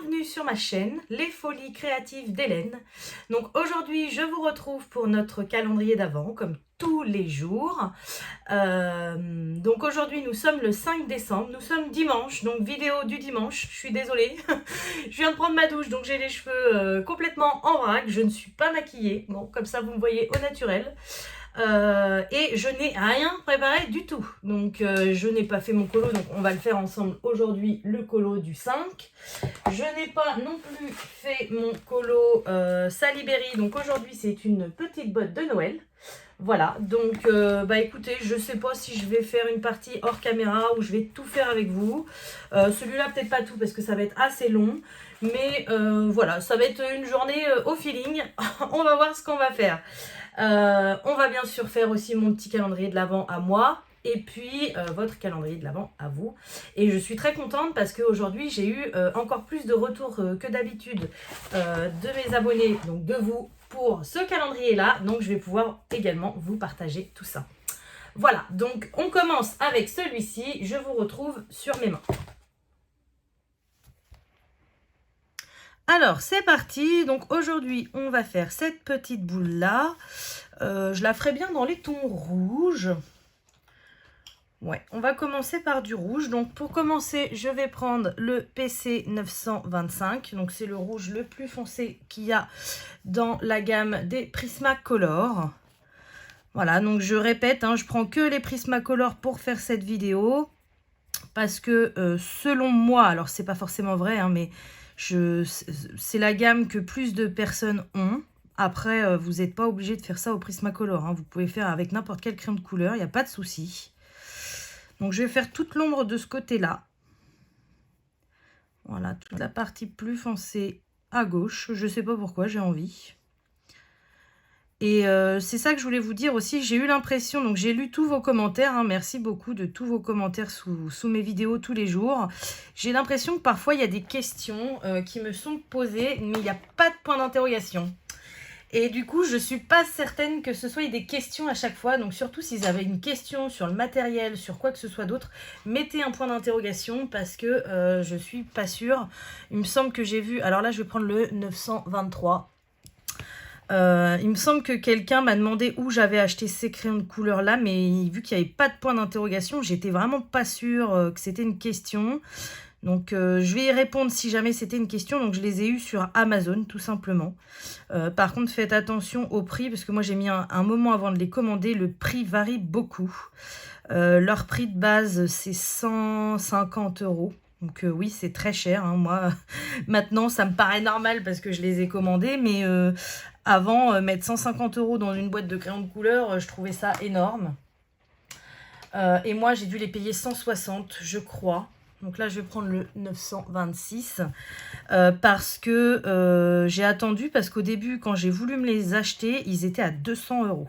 bienvenue sur ma chaîne, Les Folies Créatives d'Hélène. Donc aujourd'hui, je vous retrouve pour notre calendrier d'Avent, comme tous les jours. Donc aujourd'hui, nous sommes le 5 décembre, nous sommes dimanche, donc vidéo du dimanche, je suis désolée. Je viens de prendre ma douche, donc j'ai les cheveux complètement en vrac, je ne suis pas maquillée. Bon, comme ça, vous me voyez au naturel. Et je n'ai rien préparé du tout, donc je n'ai pas fait mon colo, donc on va le faire ensemble aujourd'hui, le colo du 5. Je n'ai pas non plus fait mon colo Saliberry, donc aujourd'hui c'est une petite botte de Noël. Voilà, donc bah écoutez, je sais pas si je vais faire une partie hors caméra ou je vais tout faire avec vous. Celui-là peut-être pas tout parce que ça va être assez long, mais voilà, ça va être une journée au feeling. On va voir ce qu'on va faire. On va bien sûr faire aussi mon petit calendrier de l'Avent à moi et puis votre calendrier de l'Avent à vous. Et je suis très contente parce qu'aujourd'hui j'ai eu encore plus de retours que d'habitude de mes abonnés, donc de vous, pour ce calendrier là. Donc je vais pouvoir également vous partager tout ça. Voilà, donc on commence avec celui-ci. Je vous retrouve sur mes mains. Alors c'est parti, donc aujourd'hui on va faire cette petite boule là. Je la ferai bien dans les tons rouges. Ouais, on va commencer par du rouge. Donc pour commencer, je vais prendre le PC 925. Donc c'est le rouge le plus foncé qu'il y a dans la gamme des Prismacolor. Voilà, donc je répète, hein, je prends que les Prismacolor pour faire cette vidéo. Parce que selon moi, alors c'est pas forcément vrai, hein, mais c'est la gamme que plus de personnes ont. Après, vous n'êtes pas obligé de faire ça au Prismacolor, hein. Vous pouvez faire avec n'importe quel crayon de couleur, il n'y a pas de souci. Donc je vais faire toute l'ombre de ce côté-là. Voilà, toute la partie plus foncée à gauche. Je ne sais pas pourquoi, j'ai envie. Et c'est ça que je voulais vous dire aussi. J'ai eu l'impression, donc j'ai lu tous vos commentaires. Hein, merci beaucoup de tous vos commentaires sous mes vidéos tous les jours. J'ai l'impression que parfois il y a des questions qui me sont posées, mais il n'y a pas de point d'interrogation. Et du coup, je ne suis pas certaine que ce soit des questions à chaque fois. Donc surtout, si vous avez une question sur le matériel, sur quoi que ce soit d'autre, mettez un point d'interrogation parce que je ne suis pas sûre. Il me semble que j'ai vu... Alors là, je vais prendre le 923. Il me semble que quelqu'un m'a demandé où j'avais acheté ces crayons de couleur là, mais vu qu'il n'y avait pas de point d'interrogation, j'étais vraiment pas sûre que c'était une question. Donc je vais y répondre si jamais c'était une question. Donc je les ai eus sur Amazon tout simplement. Par contre faites attention au prix parce que moi j'ai mis un moment avant de les commander. Le prix varie beaucoup. Leur prix de base c'est 150 €. Donc oui c'est très cher, hein. Moi maintenant ça me paraît normal parce que je les ai commandés. Mais avant mettre 150 € dans une boîte de crayons de couleur, je trouvais ça énorme. Et moi j'ai dû les payer 160 je crois. Donc là, je vais prendre le 926 parce que j'ai attendu, parce qu'au début, quand j'ai voulu me les acheter, ils étaient à 200 €.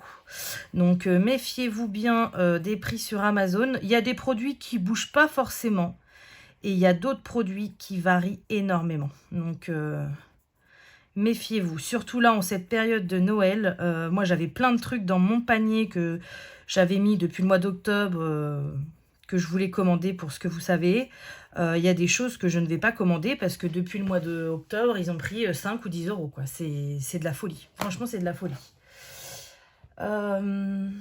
Donc, méfiez-vous bien des prix sur Amazon. Il y a des produits qui ne bougent pas forcément et il y a d'autres produits qui varient énormément. Donc, méfiez-vous. Surtout là, en cette période de Noël, moi, j'avais plein de trucs dans mon panier que j'avais mis depuis le mois d'octobre que je voulais commander pour ce que vous savez. Il y a des choses que je ne vais pas commander parce que depuis le mois d'octobre, ils ont pris 5 ou 10 €, quoi. C'est de la folie. Franchement, c'est de la folie. Quelle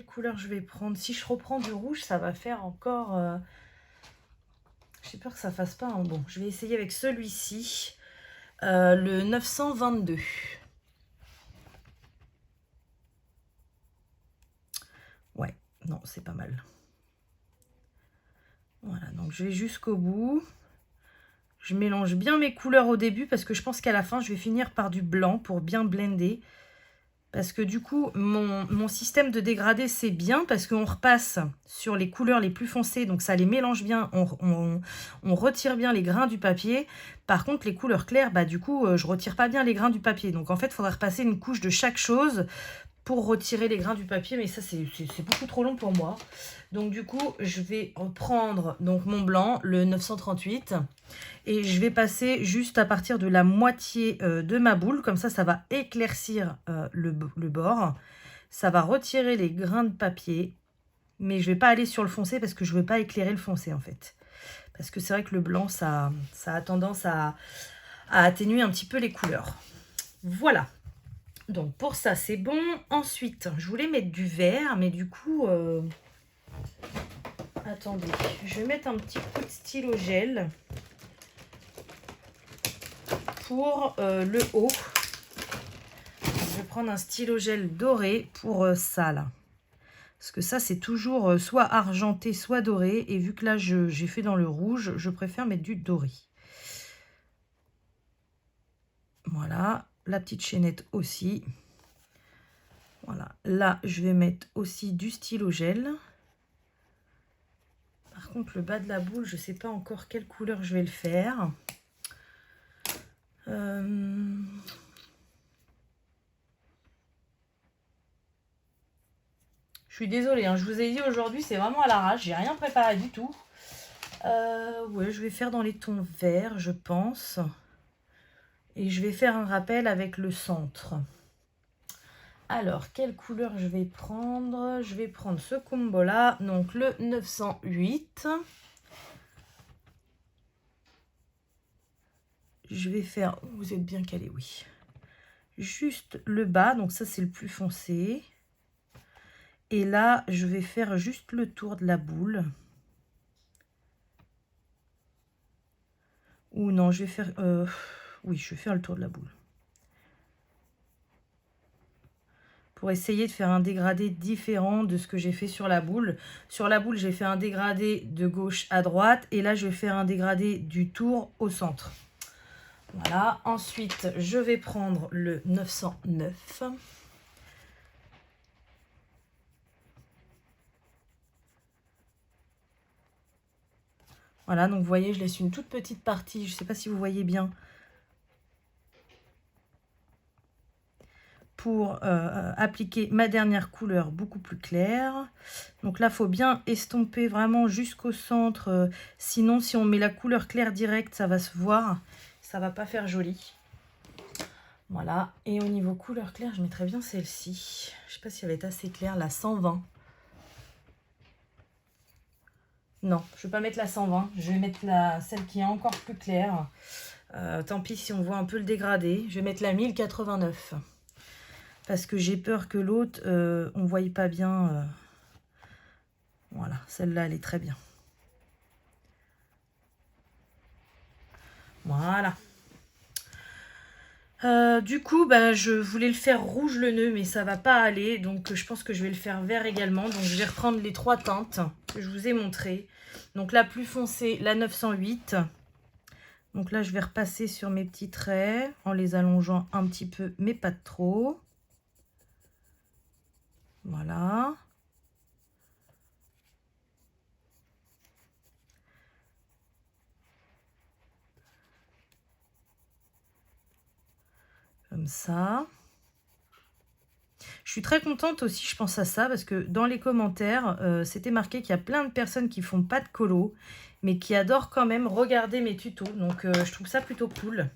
couleur je vais prendre? Si je reprends du rouge, ça va faire encore... J'ai peur que ça fasse pas un bon. Je vais essayer avec celui-ci. Le 922. Ouais, non, c'est pas mal. Voilà, donc je vais jusqu'au bout. Je mélange bien mes couleurs au début parce que je pense qu'à la fin, je vais finir par du blanc pour bien blender. Parce que du coup, mon système de dégradé, c'est bien parce qu'on repasse sur les couleurs les plus foncées. Donc ça les mélange bien, on retire bien les grains du papier. Par contre, les couleurs claires, bah du coup, je retire pas bien les grains du papier. Donc en fait, il faudra repasser une couche de chaque chose pour retirer les grains du papier, mais ça c'est beaucoup trop long pour moi. Donc du coup je vais reprendre donc mon blanc, le 938, et je vais passer juste à partir de la moitié de ma boule, comme ça va éclaircir le bord, ça va retirer les grains de papier, mais je vais pas aller sur le foncé parce que je veux pas éclairer le foncé en fait. Parce que c'est vrai que le blanc, ça a tendance à atténuer un petit peu les couleurs. Voilà. Donc pour ça, c'est bon. Ensuite, je voulais mettre du vert, mais du coup... Attendez, je vais mettre un petit coup de stylo gel pour le haut. Je vais prendre un stylo gel doré pour ça là. Parce que ça, c'est toujours soit argenté, soit doré. Et vu que là, j'ai fait dans le rouge, je préfère mettre du doré. Voilà, la petite chaînette aussi. Voilà, là, je vais mettre aussi du stylo gel. Par contre, le bas de la boule, je ne sais pas encore quelle couleur je vais le faire. Je suis désolée, hein, je vous ai dit aujourd'hui, c'est vraiment à l'arrache. J'ai rien préparé du tout. Ouais, je vais faire dans les tons verts, je pense. Et je vais faire un rappel avec le centre. Alors, quelle couleur je vais prendre? Je vais prendre ce combo-là, donc le 908. Je vais faire... Vous êtes bien calé, oui. Juste le bas, donc ça, c'est le plus foncé. Et là, je vais faire juste le tour de la boule. Ou non, je vais faire... oui, je vais faire le tour de la boule. Pour essayer de faire un dégradé différent de ce que j'ai fait sur la boule. Sur la boule, j'ai fait un dégradé de gauche à droite. Et là, je vais faire un dégradé du tour au centre. Voilà. Ensuite, je vais prendre le 909. Voilà, donc vous voyez, je laisse une toute petite partie. Je ne sais pas si vous voyez bien. Pour appliquer ma dernière couleur beaucoup plus claire. Donc là, il faut bien estomper vraiment jusqu'au centre. Sinon, si on met la couleur claire directe, ça va se voir. Ça va pas faire joli. Voilà. Et au niveau couleur claire, je mettrais bien celle-ci. Je sais pas si elle va être assez claire, la 120. Non, je ne vais pas mettre la 120. Je vais mettre celle qui est encore plus claire. Tant pis si on voit un peu le dégradé. Je vais mettre la 1089. Parce que j'ai peur que l'autre, on ne voie pas bien. Voilà, celle-là, elle est très bien. Voilà. Du coup, bah, je voulais le faire rouge le nœud, mais ça va pas aller. Donc, je pense que je vais le faire vert également. Donc, je vais reprendre les trois teintes que je vous ai montrées. Donc, la plus foncée, la 908. Donc là, je vais repasser sur mes petits traits en les allongeant un petit peu, mais pas trop. Voilà. Comme ça. Je suis très contente aussi, je pense à ça, parce que dans les commentaires, c'était marqué qu'il y a plein de personnes qui font pas de colo, mais qui adorent quand même regarder mes tutos. Donc, je trouve ça plutôt cool.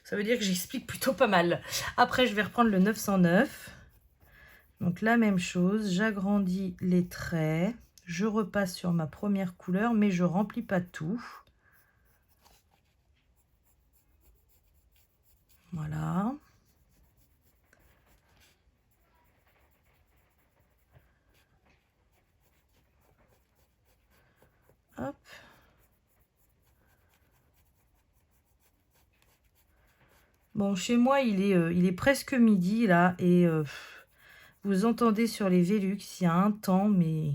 Ça veut dire que j'explique plutôt pas mal. Après, je vais reprendre le 909. Donc, la même chose, j'agrandis les traits. Je repasse sur ma première couleur, mais je remplis pas tout. Voilà. Hop. Bon, chez moi, il est presque midi, là, et vous entendez sur les Velux, il y a un temps, mais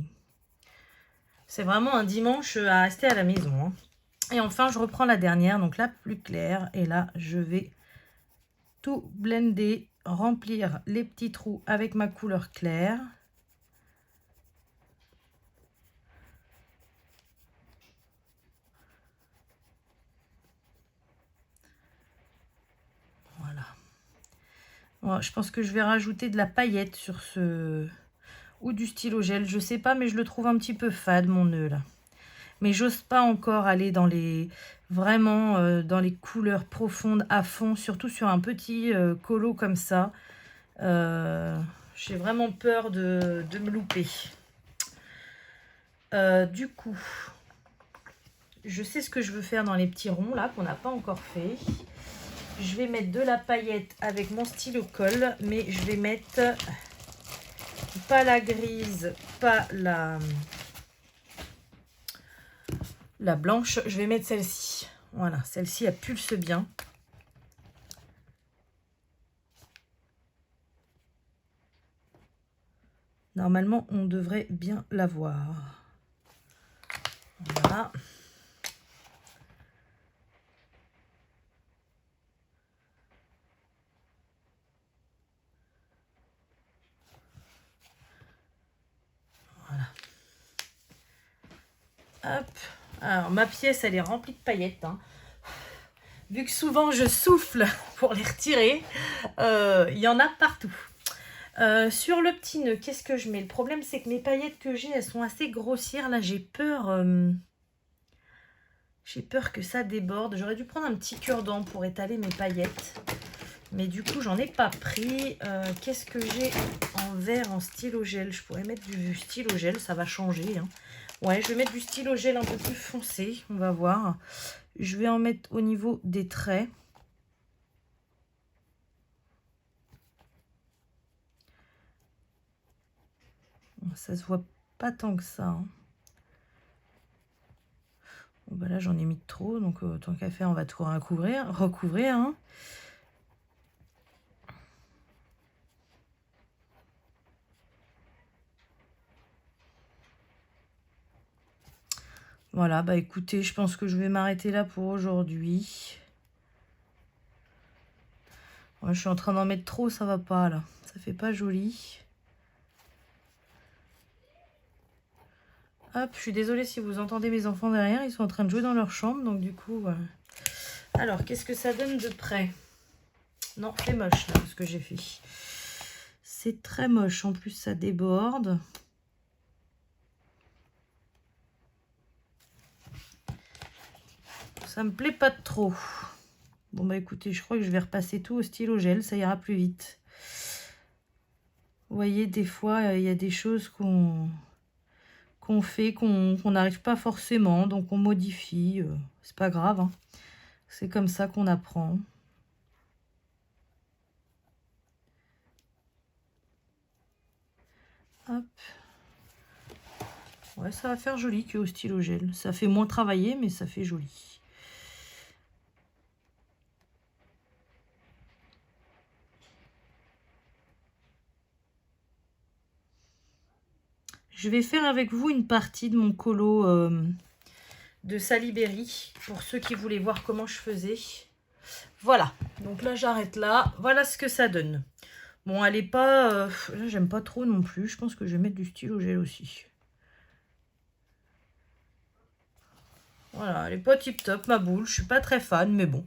c'est vraiment un dimanche à rester à la maison. Hein. Et enfin, je reprends la dernière, donc la plus claire, et là, je vais tout blender, remplir les petits trous avec ma couleur claire. Voilà. Bon, je pense que je vais rajouter de la paillette sur ce... ou du stylo gel, je sais pas, mais je le trouve un petit peu fade, mon nœud, là. Mais j'ose pas encore aller dans les... vraiment dans les couleurs profondes à fond, surtout sur un petit colo comme ça. J'ai vraiment peur de me louper. Du coup, je sais ce que je veux faire dans les petits ronds là qu'on n'a pas encore fait. Je vais mettre de la paillette avec mon stylo colle, mais je vais mettre pas la grise, pas la blanche. Je vais mettre celle-ci. Voilà, celle-ci elle pulse bien. Normalement, on devrait bien la voir. Voilà. Voilà. Hop. Alors, ma pièce, elle est remplie de paillettes. Hein. Vu que souvent, je souffle pour les retirer, il y en a partout. Sur le petit nœud, qu'est-ce que je mets? Le problème, c'est que mes paillettes que j'ai, elles sont assez grossières. Là, j'ai peur... j'ai peur que ça déborde. J'aurais dû prendre un petit cure-dent pour étaler mes paillettes. Mais du coup, j'en ai pas pris. Qu'est-ce que j'ai en vert, en stylo gel? Je pourrais mettre du stylo gel, ça va changer. Hein. Ouais, je vais mettre du stylo gel un peu plus foncé. On va voir. Je vais en mettre au niveau des traits. Ça se voit pas tant que ça. Hein. Bon, bah là, j'en ai mis de trop. Donc, tant qu'à faire, on va tout recouvrir. Hein. Voilà, bah écoutez, je pense que je vais m'arrêter là pour aujourd'hui. Ouais, je suis en train d'en mettre trop, ça va pas là. Ça fait pas joli. Hop, je suis désolée si vous entendez mes enfants derrière. Ils sont en train de jouer dans leur chambre, donc du coup... Alors, qu'est-ce que ça donne de près? Non, c'est moche là, ce que j'ai fait. C'est très moche. En plus, ça déborde. Ça me plaît pas trop. Bon, bah écoutez, je crois que je vais repasser tout au stylo gel. Ça ira plus vite. Vous voyez, des fois, il y a des choses qu'on fait, qu'on n'arrive pas forcément. Donc, on modifie. C'est pas grave. Hein. C'est comme ça qu'on apprend. Hop. Ouais, ça va faire joli que au stylo gel. Ça fait moins travaillé, mais ça fait joli. Je vais faire avec vous une partie de mon colo de Saliberry, pour ceux qui voulaient voir comment je faisais. Voilà, donc là j'arrête là. Voilà ce que ça donne. Bon, elle est pas... là, j'aime pas trop non plus. Je pense que je vais mettre du stylo gel aussi. Voilà, elle est pas tip top, ma boule. Je suis pas très fan, mais bon.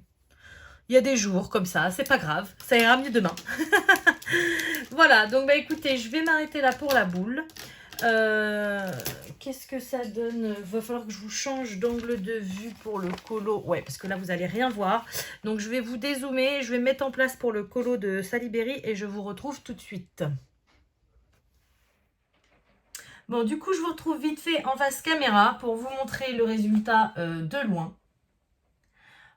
Il y a des jours comme ça, c'est pas grave. Ça ira mieux demain. Voilà, donc bah écoutez, je vais m'arrêter là pour la boule. Qu'est-ce que ça donne? Va falloir que je vous change d'angle de vue pour le colo. Ouais, parce que là, vous allez rien voir. Donc, je vais vous dézoomer. Je vais mettre en place pour le colo de Saliberry et je vous retrouve tout de suite. Bon, du coup, je vous retrouve vite fait en face caméra pour vous montrer le résultat de loin.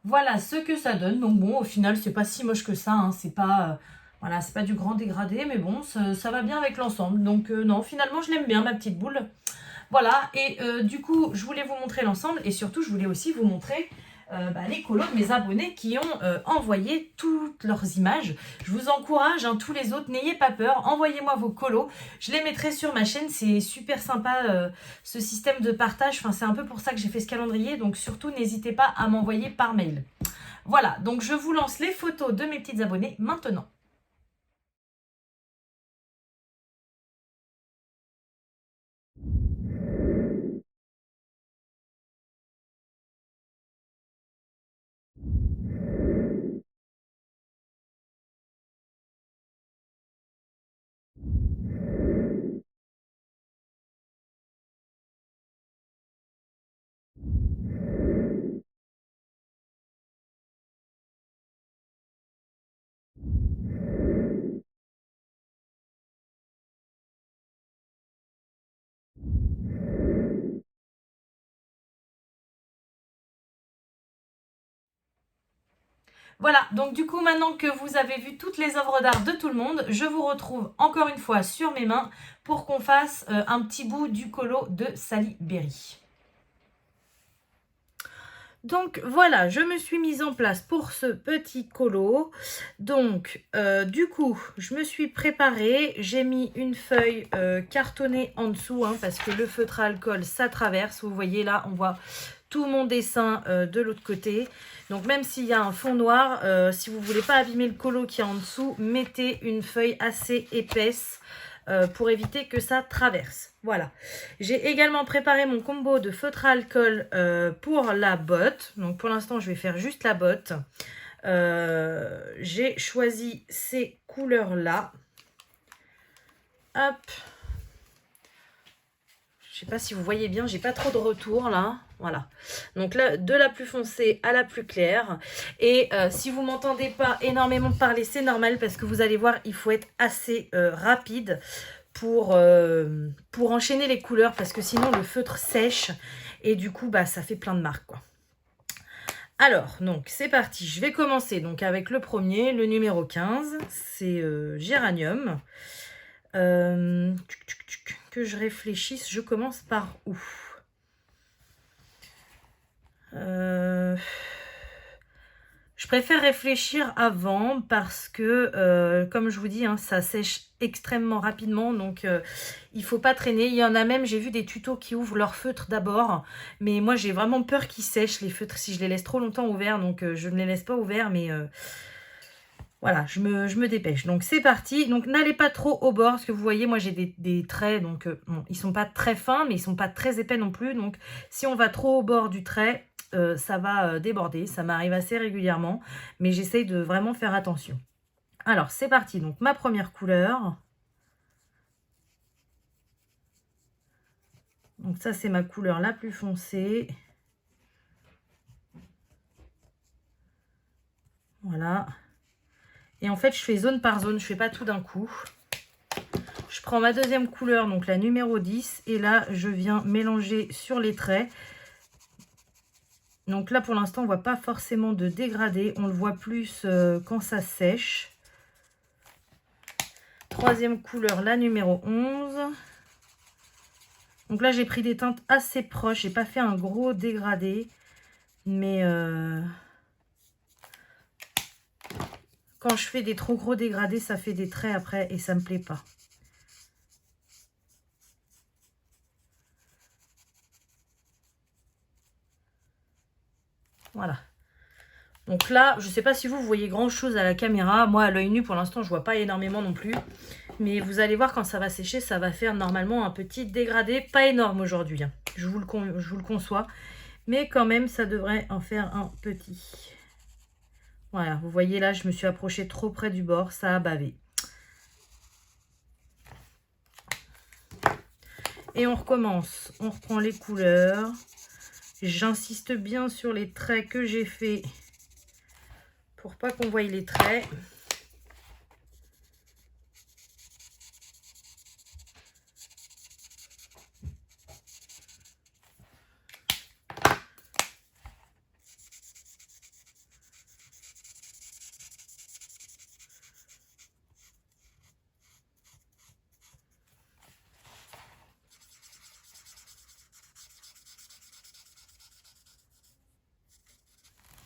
Voilà ce que ça donne. Donc bon, au final, c'est pas si moche que ça. Hein. C'est pas, voilà, c'est pas du grand dégradé, mais bon, ça va bien avec l'ensemble. Donc non, finalement, je l'aime bien, ma petite boule. Voilà, et du coup, je voulais vous montrer l'ensemble et surtout, je voulais aussi vous montrer les colos de mes abonnés qui ont envoyé toutes leurs images. Je vous encourage, hein, tous les autres, n'ayez pas peur, envoyez-moi vos colos. Je les mettrai sur ma chaîne, c'est super sympa ce système de partage. Enfin, c'est un peu pour ça que j'ai fait ce calendrier, donc surtout, n'hésitez pas à m'envoyer par mail. Voilà, donc je vous lance les photos de mes petites abonnées maintenant. Voilà, donc du coup, maintenant que vous avez vu toutes les œuvres d'art de tout le monde, je vous retrouve encore une fois sur mes mains pour qu'on fasse un petit bout du colo de Sally Berry. Donc voilà, je me suis mise en place pour ce petit colo. Donc du coup, je me suis préparée. J'ai mis une feuille cartonnée en dessous parce que le feutre à alcool, ça traverse. Vous voyez là, on voit tout mon dessin de l'autre côté. Donc même s'il y a un fond noir, si vous ne voulez pas abîmer le colo qui est en dessous, mettez une feuille assez épaisse pour éviter que ça traverse. Voilà. J'ai également préparé mon combo de feutre à alcool pour la botte. Donc pour l'instant, je vais faire juste la botte. J'ai choisi ces couleurs-là. Hop. Je sais pas si vous voyez bien, j'ai pas trop de retour là. Voilà. Donc là, de la plus foncée à la plus claire. Et si vous m'entendez pas énormément parler, c'est normal parce que vous allez voir, il faut être assez rapide pour enchaîner les couleurs parce que sinon le feutre sèche et du coup bah ça fait plein de marques quoi. Alors donc c'est parti, je vais commencer donc avec le premier, le numéro 15, c'est Géranium. Que je réfléchisse, je commence par où? Je préfère réfléchir avant parce que, comme je vous dis, ça sèche extrêmement rapidement. Donc, il ne faut pas traîner. Il y en a même, j'ai vu des tutos qui ouvrent leur feutre d'abord. Mais moi, j'ai vraiment peur qu'ils sèchent les feutres si je les laisse trop longtemps ouverts. Donc, je ne les laisse pas ouverts. Mais voilà, je me dépêche. Donc, c'est parti. Donc, n'allez pas trop au bord. Parce que vous voyez, moi, j'ai des traits. Donc, bon, ils ne sont pas très fins, mais ils ne sont pas très épais non plus. Donc, si on va trop au bord du trait... ça va déborder, ça m'arrive assez régulièrement, mais j'essaye de vraiment faire attention. Alors, c'est parti. Donc, ma première couleur. Donc, ça, c'est ma couleur la plus foncée. Voilà. Et en fait, je fais zone par zone, je fais pas tout d'un coup. Je prends ma deuxième couleur, donc la numéro 10, et là, je viens mélanger sur les traits. Donc là, pour l'instant, on ne voit pas forcément de dégradé. On le voit plus quand ça sèche. Troisième couleur, la numéro 11. Donc là, j'ai pris des teintes assez proches. J'ai pas fait un gros dégradé. Mais quand je fais des trop gros dégradés, ça fait des traits après et ça me plaît pas. Voilà. Donc là, je ne sais pas si vous voyez grand chose à la caméra. Moi, à l'œil nu, pour l'instant, je vois pas énormément non plus. Mais vous allez voir, quand ça va sécher, ça va faire normalement un petit dégradé. Pas énorme aujourd'hui, je vous le conçois. Mais quand même, ça devrait en faire un petit. Voilà, vous voyez là, je me suis approchée trop près du bord. Ça a bavé. Et on recommence. On reprend les couleurs. J'insiste bien sur les traits que j'ai fait pour pas qu'on voie les traits.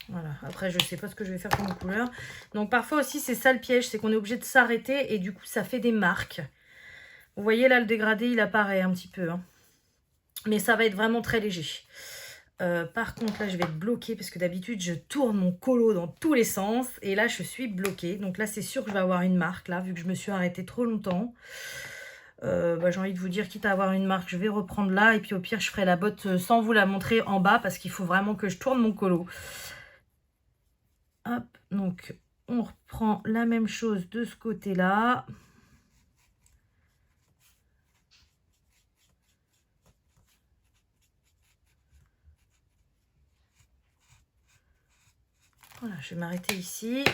Voilà, après je sais pas ce que je vais faire comme couleur. Donc parfois aussi c'est ça le piège, c'est qu'on est obligé de s'arrêter et du coup ça fait des marques. Vous voyez là le dégradé il apparaît un petit peu. Mais ça va être vraiment très léger. Par contre là je vais être bloquée parce que d'habitude je tourne mon colo dans tous les sens. Et là je suis bloquée. Donc là c'est sûr que je vais avoir une marque là vu que je me suis arrêtée trop longtemps. J'ai envie de vous dire, quitte à avoir une marque, je vais reprendre là. Et puis au pire je ferai la botte sans vous la montrer en bas parce qu'il faut vraiment que je tourne mon colo. Hop, donc on reprend la même chose de ce côté-là. Voilà, je vais m'arrêter ici.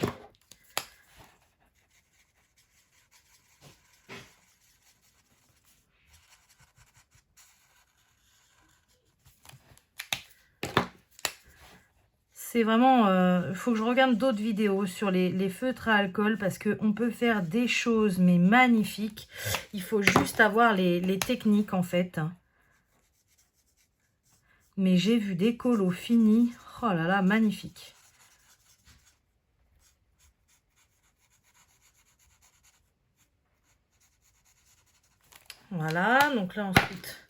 c'est vraiment... Il faut que je regarde d'autres vidéos sur les feutres à alcool parce qu'on peut faire des choses, mais magnifiques. Il faut juste avoir les techniques, en fait. Mais j'ai vu des colos finis. Oh là là, magnifique. Voilà, donc là ensuite,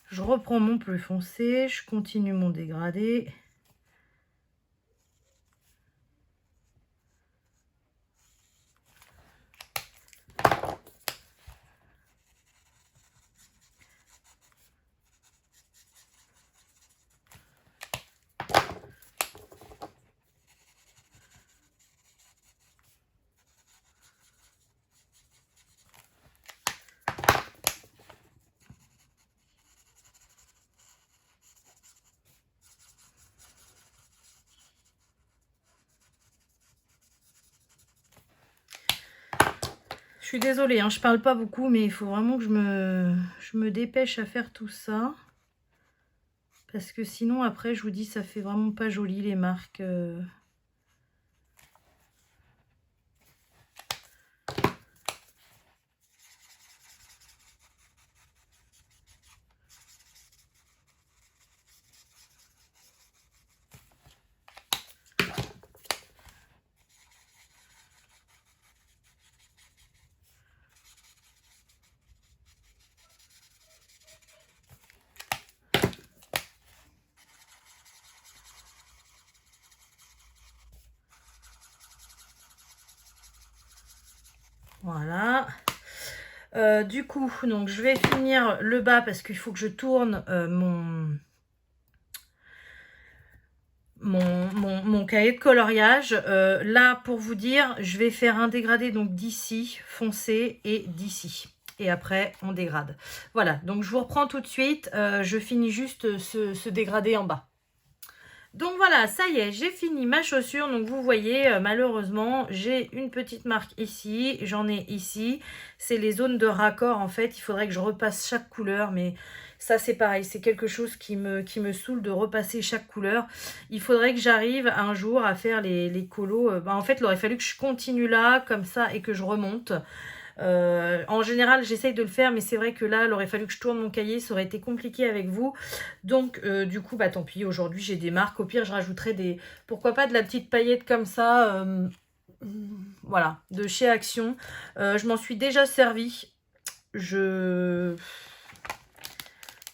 je reprends mon plus foncé, je continue mon dégradé. Je suis désolée, hein, je parle pas beaucoup, mais il faut vraiment que je me dépêche à faire tout ça. Parce que sinon, après, je vous dis, ça fait vraiment pas joli, les marques. Voilà. Du coup, donc je vais finir le bas parce qu'il faut que je tourne mon cahier de coloriage. Là, pour vous dire, je vais faire un dégradé donc d'ici, foncé, et d'ici. Et après, on dégrade. Voilà, donc je vous reprends tout de suite. Je finis juste ce dégradé en bas. Donc voilà, ça y est, j'ai fini ma chaussure. Donc vous voyez, malheureusement, j'ai une petite marque ici, j'en ai ici. C'est les zones de raccord en fait. Il faudrait que je repasse chaque couleur, mais ça c'est pareil. C'est quelque chose qui me saoule de repasser chaque couleur. Il faudrait que j'arrive un jour à faire les colos. En fait, il aurait fallu que je continue là, comme ça, et que je remonte. En général, j'essaye de le faire, mais c'est vrai que là, il aurait fallu que je tourne mon cahier, ça aurait été compliqué avec vous. Donc, du coup, bah tant pis, aujourd'hui, j'ai des marques. Au pire, je rajouterai des... Pourquoi pas de la petite paillette comme ça, voilà, de chez Action. Je m'en suis déjà servi. Que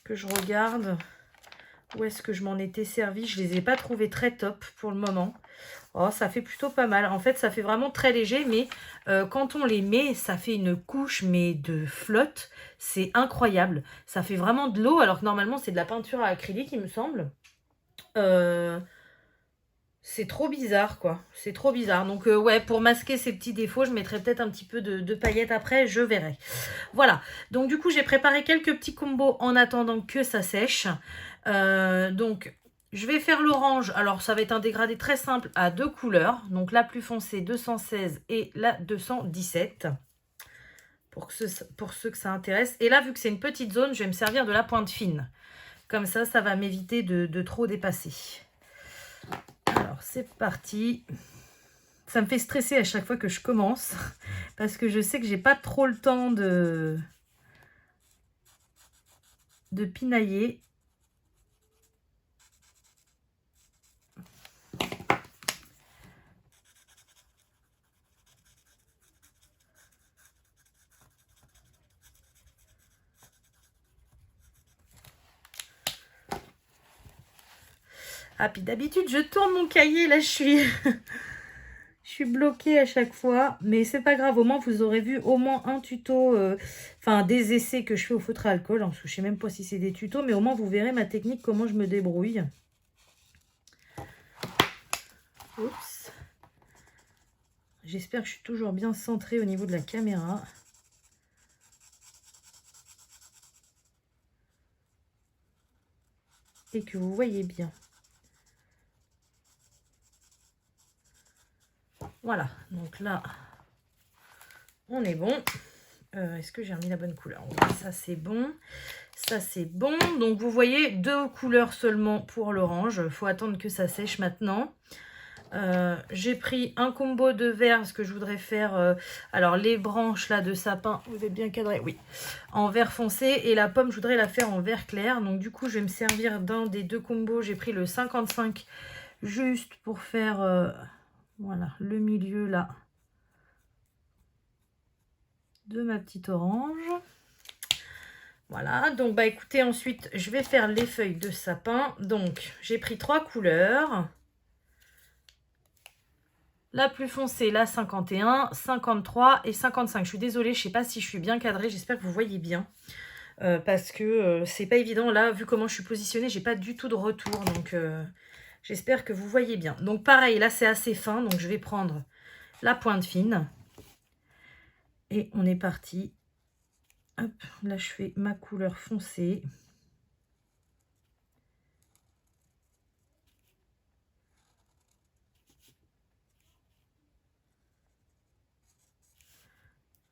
je regarde où est-ce que je m'en étais servi. Je les ai pas trouvés très top pour le moment. Oh, ça fait plutôt pas mal. En fait, ça fait vraiment très léger, mais quand on les met, ça fait une couche, mais de flotte. C'est incroyable. Ça fait vraiment de l'eau, alors que normalement, c'est de la peinture à acrylique, il me semble. C'est trop bizarre, quoi. C'est trop bizarre. Donc, ouais, pour masquer ces petits défauts, je mettrai peut-être un petit peu de paillettes après, je verrai. Voilà. Donc, du coup, j'ai préparé quelques petits combos en attendant que ça sèche. Donc, je vais faire l'orange. Alors, ça va être un dégradé très simple à 2 couleurs. Donc, la plus foncée, 216 et la 217. Pour ceux que ça intéresse. Et là, vu que c'est une petite zone, je vais me servir de la pointe fine. Comme ça va m'éviter de trop dépasser. Alors, c'est parti. Ça me fait stresser à chaque fois que je commence. Parce que je sais que j'ai pas trop le temps de pinailler. Ah, puis d'habitude, je tourne mon cahier. Là, je suis... je suis bloquée à chaque fois. Mais c'est pas grave. Au moins, vous aurez vu au moins un tuto. Enfin, des essais que je fais au feutre à alcool. Parce que je sais même pas si c'est des tutos. Mais au moins, vous verrez ma technique, comment je me débrouille. Oups. J'espère que je suis toujours bien centrée au niveau de la caméra. Et que vous voyez bien. Voilà, donc là, on est bon. Est-ce que j'ai remis la bonne couleur? Oui, ça c'est bon. Ça c'est bon. Donc vous voyez, 2 couleurs seulement pour l'orange. Il faut attendre que ça sèche maintenant. J'ai pris un combo de vert parce que je voudrais faire alors les branches là de sapin, vous êtes bien cadré, oui, en vert foncé, et la pomme je voudrais la faire en vert clair. Donc du coup je vais me servir d'un des 2 combos. J'ai pris le 55 juste pour faire voilà le milieu là de ma petite orange. Voilà, donc bah écoutez, ensuite je vais faire les feuilles de sapin. Donc j'ai pris 3 couleurs. La plus foncée, la 51, 53 et 55. Je suis désolée, je ne sais pas si je suis bien cadrée. J'espère que vous voyez bien. Parce que c'est pas évident. Là, vu comment je suis positionnée, j'ai pas du tout de retour. Donc, j'espère que vous voyez bien. Donc, pareil, là, c'est assez fin. Donc, je vais prendre la pointe fine. Et on est parti. Hop, là, je fais ma couleur foncée.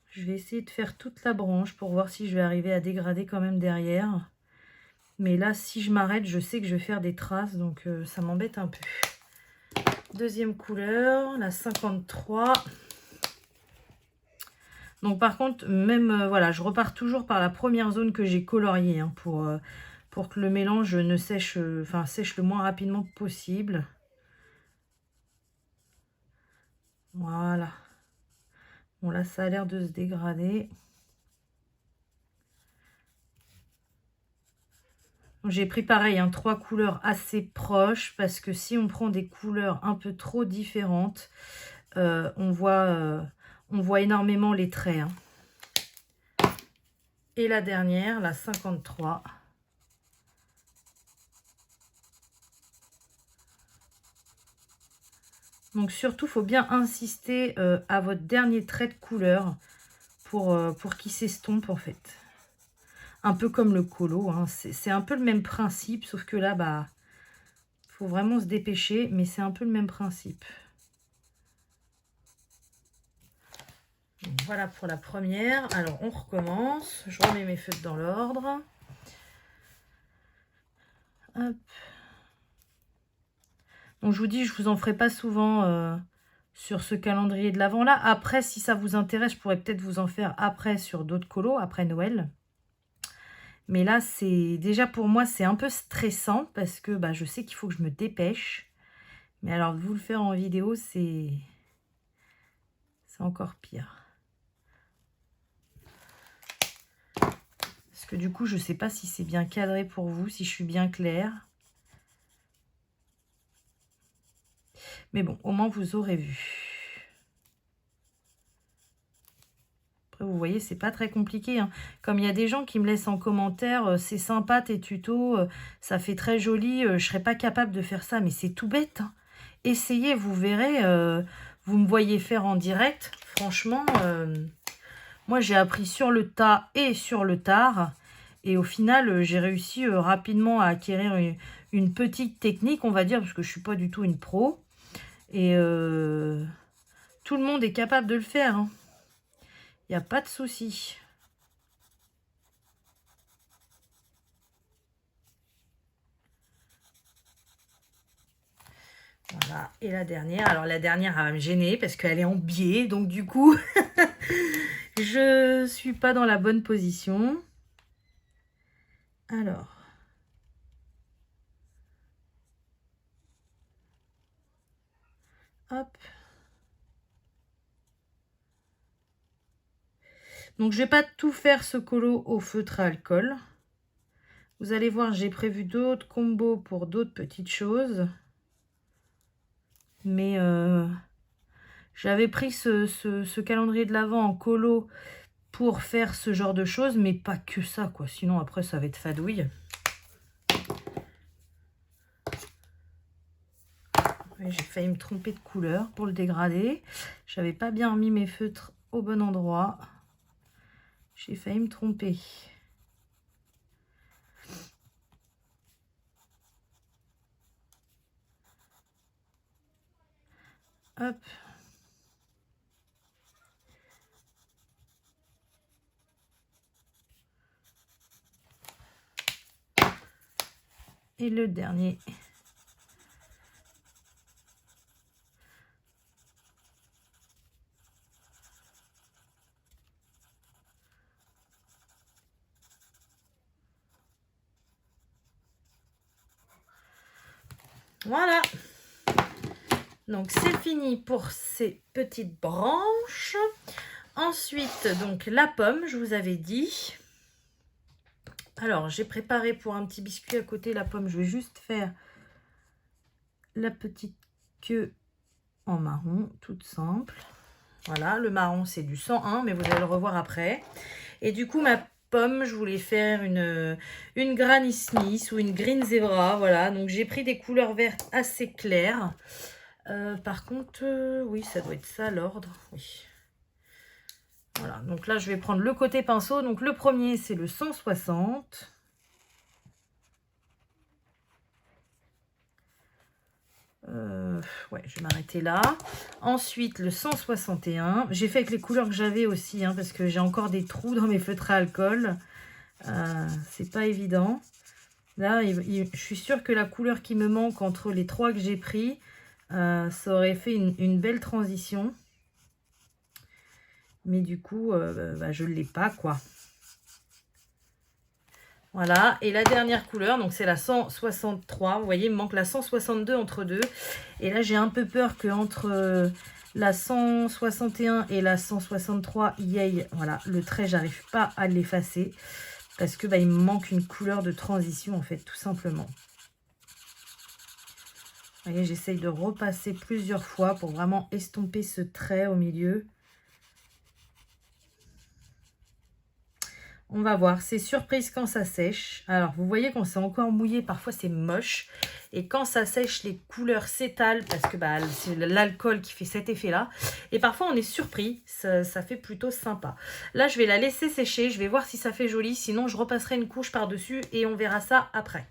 Je vais essayer de faire toute la branche pour voir si je vais arriver à dégrader quand même derrière. Mais là, si je m'arrête, je sais que je vais faire des traces, donc ça m'embête un peu. Deuxième couleur, la 53. Donc par contre, même, voilà, je repars toujours par la première zone que j'ai coloriée, hein, pour que le mélange ne sèche, sèche le moins rapidement possible. Voilà. Bon, là, ça a l'air de se dégrader. J'ai pris pareil, hein, 3 couleurs assez proches, parce que si on prend des couleurs un peu trop différentes, on voit énormément les traits. Hein. Et la dernière, la 53. Donc surtout, il faut bien insister à votre dernier trait de couleur pour qu'il s'estompe en fait. Un peu comme le colo, hein. C'est un peu le même principe, sauf que là, bah, faut vraiment se dépêcher, mais c'est un peu le même principe. Donc, voilà pour la première. Alors, on recommence. Je remets mes feutres dans l'ordre. Hop. Donc, je vous dis, je vous en ferai pas souvent sur ce calendrier de l'Avent là. Après, si ça vous intéresse, je pourrais peut-être vous en faire après sur d'autres colos, après Noël. Mais là, c'est déjà pour moi, c'est un peu stressant parce que bah, je sais qu'il faut que je me dépêche. Mais alors, vous le faire en vidéo, c'est encore pire. Parce que du coup, je ne sais pas si c'est bien cadré pour vous, si je suis bien claire. Mais bon, au moins, vous aurez vu. Après, vous voyez, c'est pas très compliqué. Hein. Comme il y a des gens qui me laissent en commentaire, c'est sympa tes tutos, ça fait très joli, je serais pas capable de faire ça. Mais c'est tout bête. Hein. Essayez, vous verrez, vous me voyez faire en direct. Franchement, moi, j'ai appris sur le tas et sur le tard. Et au final, j'ai réussi rapidement à acquérir une petite technique, on va dire, parce que je ne suis pas du tout une pro. Et tout le monde est capable de le faire. Hein. Il n'y a pas de souci. Voilà, et la dernière. Alors la dernière, elle va me gêner parce qu'elle est en biais. Donc du coup, je ne suis pas dans la bonne position. Alors... Hop. Donc, je ne vais pas tout faire ce colo au feutre à alcool. Vous allez voir, j'ai prévu d'autres combos pour d'autres petites choses. Mais j'avais pris ce calendrier de l'Avent en colo pour faire ce genre de choses, mais pas que ça, quoi. Sinon, après, ça va être fadouille. J'ai failli me tromper de couleur pour le dégrader. J'avais pas bien mis mes feutres au bon endroit. J'ai failli me tromper. Hop. Et le dernier. Voilà. Donc c'est fini pour ces petites branches. Ensuite, donc la pomme, je vous avais dit. Alors, j'ai préparé pour un petit biscuit à côté la pomme. Je vais juste faire la petite queue en marron, toute simple. Voilà, le marron, c'est du 101, mais vous allez le revoir après. Et du coup, ma pomme, je voulais faire une Granny Smith ou une Green Zebra. Voilà, donc j'ai pris des couleurs vertes assez claires. Par contre, oui, ça doit être ça l'ordre. Oui. Voilà, donc là, je vais prendre le côté pinceau. Donc le premier, c'est le 160. Ouais, je vais m'arrêter là. Ensuite, le 161. J'ai fait avec les couleurs que j'avais aussi, hein, parce que j'ai encore des trous dans mes feutres à alcool. C'est pas évident. Là, je suis sûre que la couleur qui me manque entre les trois que j'ai pris, ça aurait fait une belle transition. Mais du coup, je ne l'ai pas, quoi. Voilà, et la dernière couleur, donc c'est la 163. Vous voyez, il me manque la 162 entre deux. Et là, j'ai un peu peur qu'entre la 161 et la 163, il y ait, voilà, le trait, j'arrive pas à l'effacer. Parce que il me manque une couleur de transition, en fait, tout simplement. Vous voyez, j'essaye de repasser plusieurs fois pour vraiment estomper ce trait au milieu. On va voir, c'est surprise quand ça sèche. Alors, vous voyez qu'on s'est encore mouillé, parfois c'est moche. Et quand ça sèche, les couleurs s'étalent parce que c'est l'alcool qui fait cet effet-là. Et parfois, on est surpris, ça fait plutôt sympa. Là, je vais la laisser sécher, je vais voir si ça fait joli. Sinon, je repasserai une couche par-dessus et on verra ça après.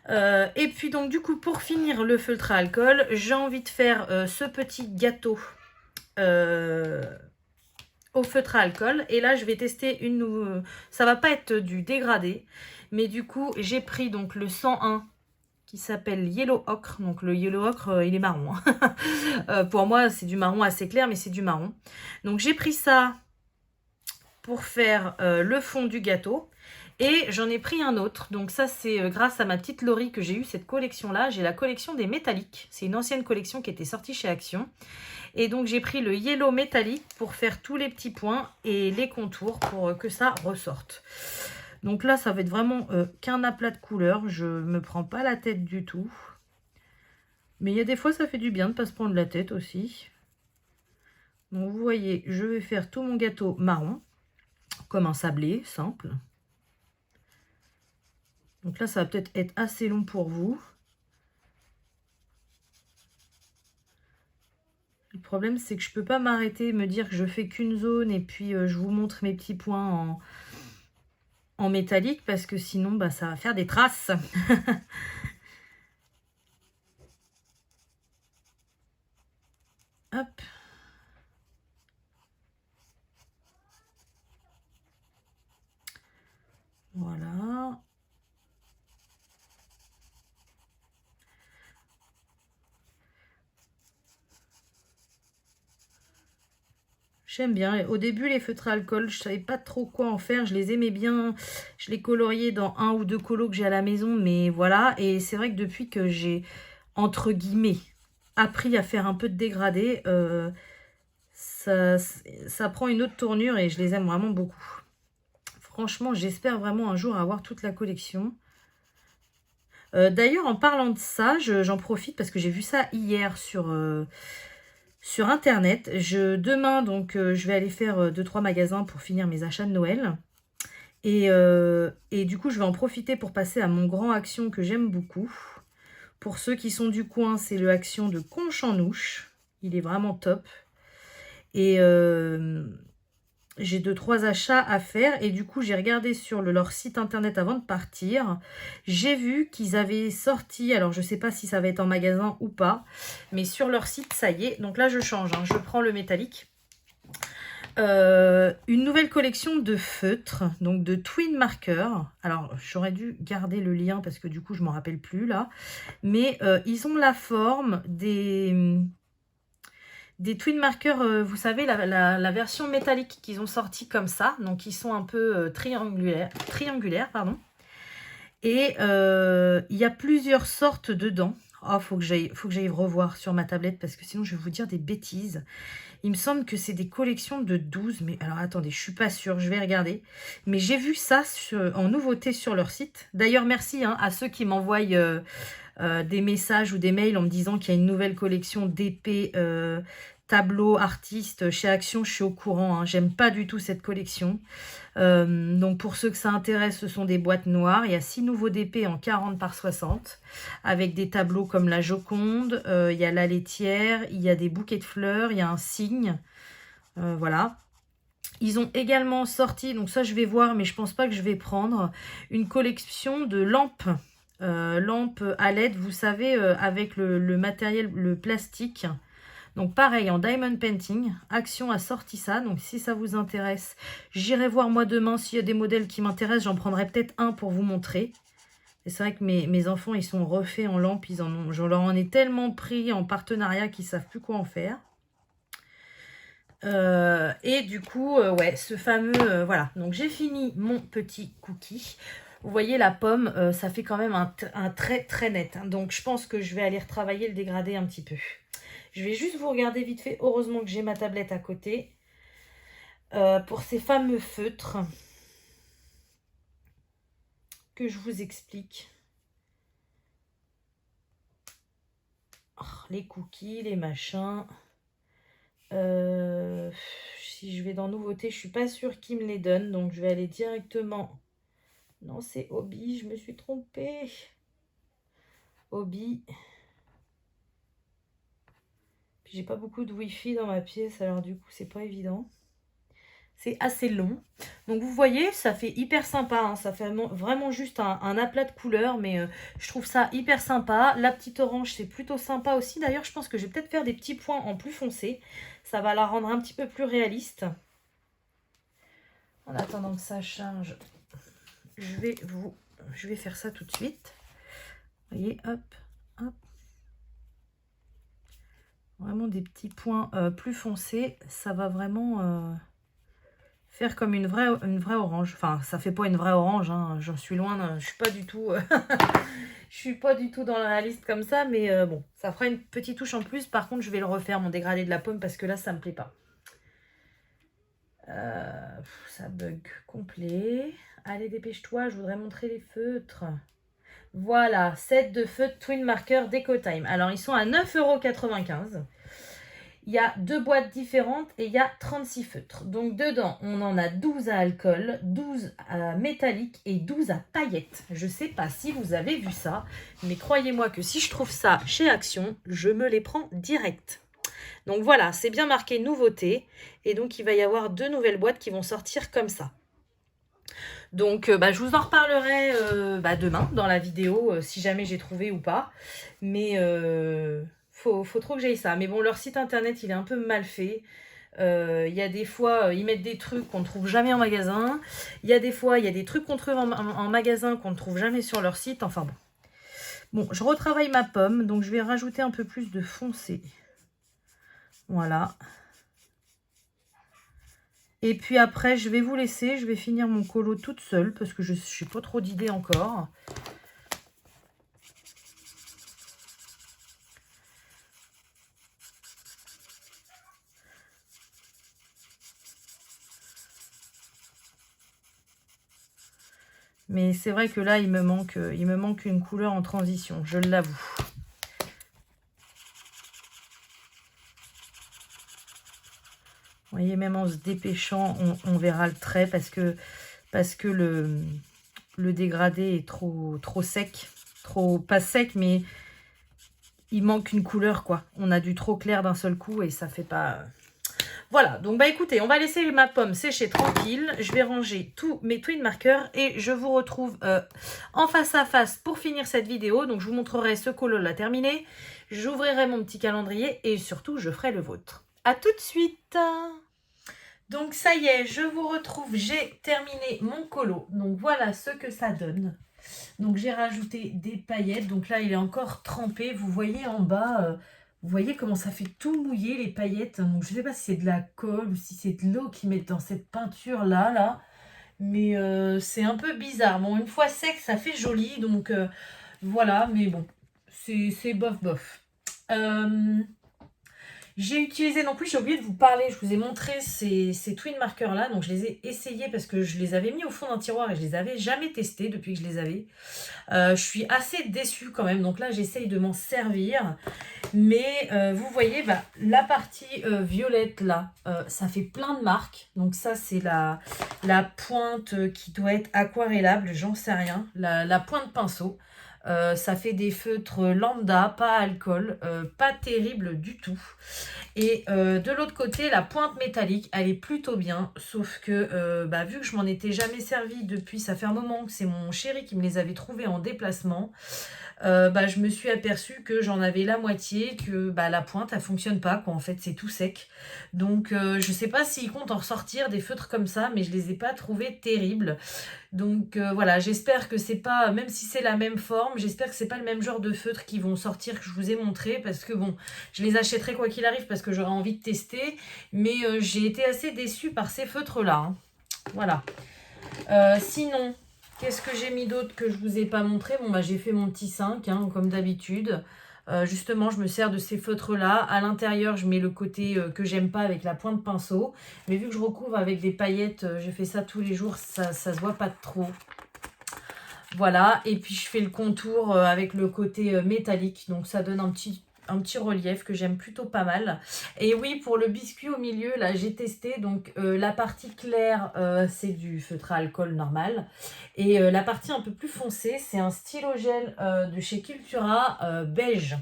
Et puis, donc, du coup, pour finir le feutre à alcool, j'ai envie de faire ce petit gâteau au feutre à alcool. Et là, je vais tester une... ça va pas être du dégradé. Mais du coup, j'ai pris donc le 101 qui s'appelle Yellow Ocre. Donc le Yellow Ocre, il est marron. Pour moi, c'est du marron assez clair, mais c'est du marron. Donc j'ai pris ça pour faire le fond du gâteau. Et j'en ai pris un autre. Donc ça, c'est grâce à ma petite Laurie que j'ai eu cette collection-là. J'ai la collection des métalliques. C'est une ancienne collection qui était sortie chez Action. Et donc, j'ai pris le yellow métallique pour faire tous les petits points et les contours pour que ça ressorte. Donc là, ça va être vraiment qu'un aplat de couleurs. Je ne me prends pas la tête du tout. Mais il y a des fois, ça fait du bien de ne pas se prendre la tête aussi. Donc, vous voyez, je vais faire tout mon gâteau marron, comme un sablé, simple. Donc là, ça va peut-être être assez long pour vous. Le problème, c'est que je ne peux pas m'arrêter et me dire que je fais qu'une zone et puis je vous montre mes petits points en métallique parce que sinon, ça va faire des traces. Hop. Voilà. J'aime bien. Au début, les feutres à alcool, je ne savais pas trop quoi en faire. Je les aimais bien. Je les coloriais dans un ou deux colos que j'ai à la maison. Mais voilà. Et c'est vrai que depuis que j'ai, entre guillemets, appris à faire un peu de dégradé, ça prend une autre tournure et je les aime vraiment beaucoup. Franchement, j'espère vraiment un jour avoir toute la collection. D'ailleurs, en parlant de ça, j'en profite parce que j'ai vu ça hier sur internet. Demain, donc, je vais aller faire 2-3 magasins pour finir mes achats de Noël. Et du coup, je vais en profiter pour passer à mon grand Action que j'aime beaucoup. Pour ceux qui sont du coin, c'est le Action de Conchamnouche. Il est vraiment top. Et j'ai 2-3 achats à faire. Et du coup, j'ai regardé sur leur site internet avant de partir. J'ai vu qu'ils avaient sorti, alors je ne sais pas si ça va être en magasin ou pas, mais sur leur site, ça y est. Donc là, je change, hein. Je prends le métallique. une nouvelle collection de feutres, donc de Twin Marker. Alors, j'aurais dû garder le lien parce que du coup, je m'en rappelle plus là. Mais ils ont la forme des Twin Marker, vous savez, la version métallique qu'ils ont sorti comme ça. Donc, ils sont un peu triangulaires, pardon. Et il y a plusieurs sortes dedans. Oh, faut que j'aille revoir sur ma tablette parce que sinon, je vais vous dire des bêtises. Il me semble que c'est des collections de 12. Mais alors, attendez, je suis pas sûre. Je vais regarder. Mais j'ai vu ça en nouveauté sur leur site. D'ailleurs, merci à ceux qui m'envoient des messages ou des mails en me disant qu'il y a une nouvelle collection d'épées tableaux artistes chez Action. Je suis au courant. J'aime pas du tout cette collection. Donc pour ceux que ça intéresse, ce sont des boîtes noires. Il y a 6 nouveaux d'épées en 40 par 60 avec des tableaux comme la Joconde, il y a la laitière, il y a des bouquets de fleurs, il y a un cygne, voilà. Ils ont également sorti, donc ça je vais voir mais je pense pas que je vais prendre, une collection de lampes, lampes à LED, vous savez, avec le matériel, le plastique. Donc pareil, en Diamond Painting, Action a sorti ça. Donc si ça vous intéresse, j'irai voir moi demain s'il y a des modèles qui m'intéressent. J'en prendrai peut-être un pour vous montrer. Et c'est vrai que mes enfants, ils sont refaits en lampe. Je leur en ai tellement pris en partenariat qu'ils ne savent plus quoi en faire. Et du coup, ouais, ce fameux... voilà, donc j'ai fini mon petit cookie. Vous voyez, la pomme, ça fait quand même un trait très net. Donc je pense que je vais aller retravailler le dégradé un petit peu. Je vais juste vous regarder vite fait. Heureusement que j'ai ma tablette à côté. Pour ces fameux feutres que je vous explique. Oh, les cookies, les machins. Si je vais dans nouveautés, je suis pas sûre qu'ils me les donnent. Donc je vais aller directement. Non, c'est Hobby. Je me suis trompée. Hobby. J'ai pas beaucoup de wifi dans ma pièce, alors du coup c'est pas évident. C'est assez long. Donc vous voyez, ça fait hyper sympa. Ça fait vraiment juste un aplat de couleurs, mais je trouve ça hyper sympa. La petite orange, c'est plutôt sympa aussi. D'ailleurs, je pense que je vais peut-être faire des petits points en plus foncé. Ça va la rendre un petit peu plus réaliste. En attendant que ça charge, je vais faire ça tout de suite. Vous voyez, hop, hop. Vraiment des petits points plus foncés. Ça va vraiment faire comme une vraie orange. Enfin, ça fait pas une vraie orange. J'en suis loin. Je suis pas du tout... je suis pas du tout dans la liste comme ça. Mais bon, ça fera une petite touche en plus. Par contre, je vais le refaire, mon dégradé de la pomme, parce que là, ça me plaît pas. Ça bug complet. Allez, dépêche-toi. Je voudrais montrer les feutres. Voilà, set de feutres Twin Marker Deco Time. Alors, ils sont à 9,95 €. Il y a 2 boîtes différentes et il y a 36 feutres. Donc, dedans, on en a 12 à alcool, 12 à métallique et 12 à paillettes. Je ne sais pas si vous avez vu ça, mais croyez-moi que si je trouve ça chez Action, je me les prends direct. Donc, voilà, c'est bien marqué nouveauté. Et donc, il va y avoir 2 nouvelles boîtes qui vont sortir comme ça. Donc, je vous en reparlerai demain dans la vidéo, si jamais j'ai trouvé ou pas. Mais faut trop que j'aille ça. Mais bon, leur site internet, il est un peu mal fait. Il y a des fois, ils mettent des trucs qu'on ne trouve jamais en magasin. Il y a des fois, il y a des trucs qu'on trouve en magasin qu'on ne trouve jamais sur leur site. Enfin bon. Bon, je retravaille ma pomme. Donc, je vais rajouter un peu plus de foncé. Voilà. Et puis après, je vais vous laisser. Je vais finir mon colo toute seule parce que je n'ai pas trop d'idées encore. Mais c'est vrai que là, il me manque une couleur en transition, je l'avoue. Vous voyez, même en se dépêchant, on verra le trait parce que le dégradé est trop sec. Pas sec, mais il manque une couleur, quoi. On a du trop clair d'un seul coup et ça fait pas... Voilà, donc écoutez, on va laisser ma pomme sécher tranquille. Je vais ranger tous mes Twin Markers et je vous retrouve en face à face pour finir cette vidéo. Donc je vous montrerai ce colo-là terminé. J'ouvrirai mon petit calendrier et surtout je ferai le vôtre. À tout de suite! Donc ça y est, je vous retrouve, j'ai terminé mon colo. Donc voilà ce que ça donne. Donc j'ai rajouté des paillettes. Donc là, il est encore trempé. Vous voyez en bas, vous voyez comment ça fait tout mouiller les paillettes. Donc je ne sais pas si c'est de la colle ou si c'est de l'eau qu'ils mettent dans cette peinture là. Mais c'est un peu bizarre. Bon, une fois sec, ça fait joli. Donc voilà, mais bon, c'est bof bof. J'ai utilisé non plus, j'ai oublié de vous parler, je vous ai montré ces twin markers là, donc je les ai essayés parce que je les avais mis au fond d'un tiroir et je les avais jamais testés depuis que je les avais. Je suis assez déçue quand même, donc là j'essaye de m'en servir, mais vous voyez la partie violette là, ça fait plein de marques, donc ça c'est la pointe qui doit être aquarellable, j'en sais rien, la pointe pinceau. Ça fait des feutres lambda, pas alcool, pas terrible du tout. Et de l'autre côté, la pointe métallique, elle est plutôt bien. Sauf que vu que je m'en étais jamais servi depuis, ça fait un moment que c'est mon chéri qui me les avait trouvés en déplacement. Je me suis aperçue que j'en avais la moitié, que la pointe elle fonctionne pas, quoi. En fait c'est tout sec. Donc je sais pas s'ils comptent en ressortir des feutres comme ça, mais je les ai pas trouvés terribles. Donc voilà, j'espère que c'est pas, même si c'est la même forme, j'espère que c'est pas le même genre de feutre qui vont sortir que je vous ai montré, parce que bon, je les achèterai quoi qu'il arrive parce que j'aurais envie de tester, mais j'ai été assez déçue par ces feutres là, hein. Voilà. Sinon, qu'est-ce que j'ai mis d'autre que je vous ai pas montré? Bon j'ai fait mon petit 5 hein, comme d'habitude. Justement, je me sers de ces feutres-là. À l'intérieur, je mets le côté que j'aime pas avec la pointe pinceau. Mais vu que je recouvre avec des paillettes, j'ai fait ça tous les jours, ça se voit pas trop. Voilà, et puis je fais le contour avec le côté métallique. Donc ça donne un petit relief que j'aime plutôt pas mal. Et oui, pour le biscuit au milieu, là j'ai testé. Donc la partie claire, c'est du feutre à alcool normal. Et la partie un peu plus foncée, c'est un stylo gel de chez Cultura beige.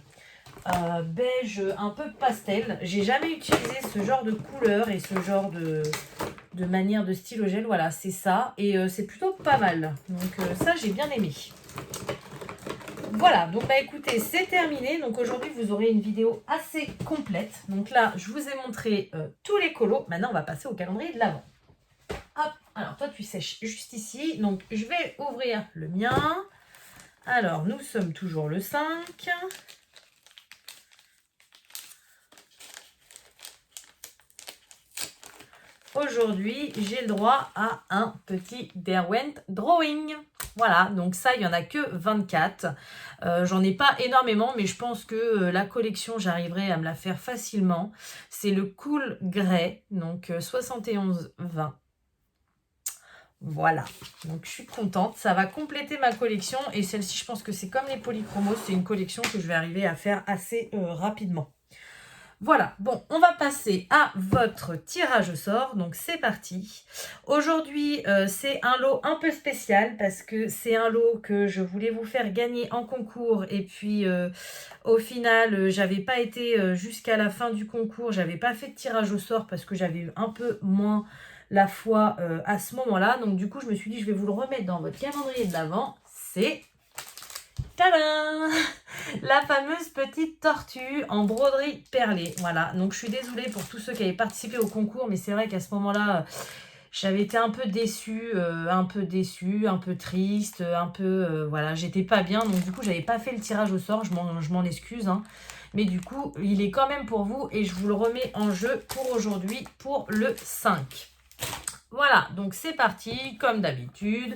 Beige un peu pastel. J'ai jamais utilisé ce genre de couleur et ce genre de manière de stylo gel. Voilà, c'est ça. Et c'est plutôt pas mal. Donc ça, j'ai bien aimé. Voilà, donc écoutez, c'est terminé. Donc aujourd'hui, vous aurez une vidéo assez complète. Donc là, je vous ai montré tous les colos. Maintenant, on va passer au calendrier de l'Avent. Hop, alors toi, tu sèches juste ici. Donc, je vais ouvrir le mien. Alors, nous sommes toujours le 5. Aujourd'hui, j'ai le droit à un petit Derwent Drawing. Voilà, donc ça, il n'y en a que 24. J'en ai pas énormément, mais je pense que la collection, j'arriverai à me la faire facilement. C'est le Cool Grey, donc 71,20. Voilà, donc je suis contente. Ça va compléter ma collection. Et celle-ci, je pense que c'est comme les polychromos. C'est une collection que je vais arriver à faire assez rapidement. Voilà, bon, on va passer à votre tirage au sort, donc c'est parti. Aujourd'hui, c'est un lot un peu spécial parce que c'est un lot que je voulais vous faire gagner en concours et puis au final, j'avais pas été jusqu'à la fin du concours, j'avais pas fait de tirage au sort parce que j'avais eu un peu moins la foi à ce moment-là. Donc du coup, je me suis dit, je vais vous le remettre dans votre calendrier de l'Avent, c'est... Tadam! La fameuse petite tortue en broderie perlée. Voilà, donc je suis désolée pour tous ceux qui avaient participé au concours, mais c'est vrai qu'à ce moment-là, j'avais été un peu déçue, un peu triste, un peu... voilà, j'étais pas bien, donc du coup, j'avais pas fait le tirage au sort, je m'en excuse, hein. Mais du coup, il est quand même pour vous et je vous le remets en jeu pour aujourd'hui, pour le 5. Voilà, donc c'est parti, comme d'habitude.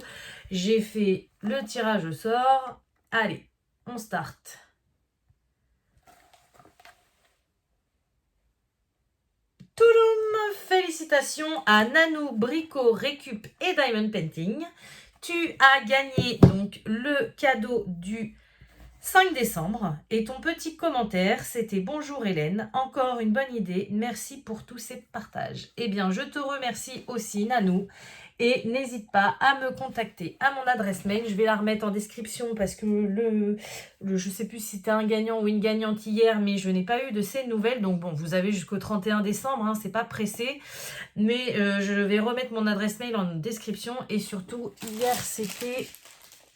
J'ai fait le tirage au sort. Allez, on start. Touloum! Félicitations à Nanou, Brico, Récup et Diamond Painting. Tu as gagné donc le cadeau du 5 décembre. Et ton petit commentaire, c'était « Bonjour Hélène, encore une bonne idée, merci pour tous ces partages ». Eh bien, je te remercie aussi Nanou. Et n'hésite pas à me contacter à mon adresse mail. Je vais la remettre en description parce que je ne sais plus si c'était un gagnant ou une gagnante hier, mais je n'ai pas eu de ces nouvelles. Donc bon, vous avez jusqu'au 31 décembre, hein, c'est pas pressé. Mais je vais remettre mon adresse mail en description. Et surtout, hier, c'était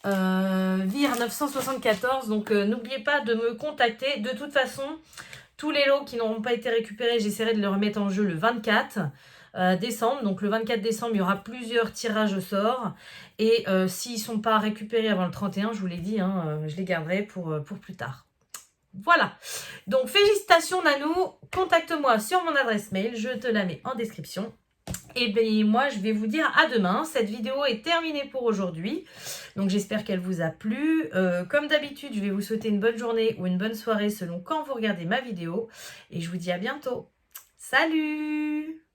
Vir 974. Donc n'oubliez pas de me contacter. De toute façon, tous les lots qui n'auront pas été récupérés, j'essaierai de les remettre en jeu le 24. décembre. Donc le 24 décembre, il y aura plusieurs tirages au sort. Et s'ils ne sont pas récupérés avant le 31, je vous l'ai dit, hein, je les garderai pour plus tard. Voilà. Donc félicitations Nanou. Contacte-moi sur mon adresse mail. Je te la mets en description. Et bien moi, je vais vous dire à demain. Cette vidéo est terminée pour aujourd'hui. Donc j'espère qu'elle vous a plu. Comme d'habitude, je vais vous souhaiter une bonne journée ou une bonne soirée selon quand vous regardez ma vidéo. Et je vous dis à bientôt. Salut!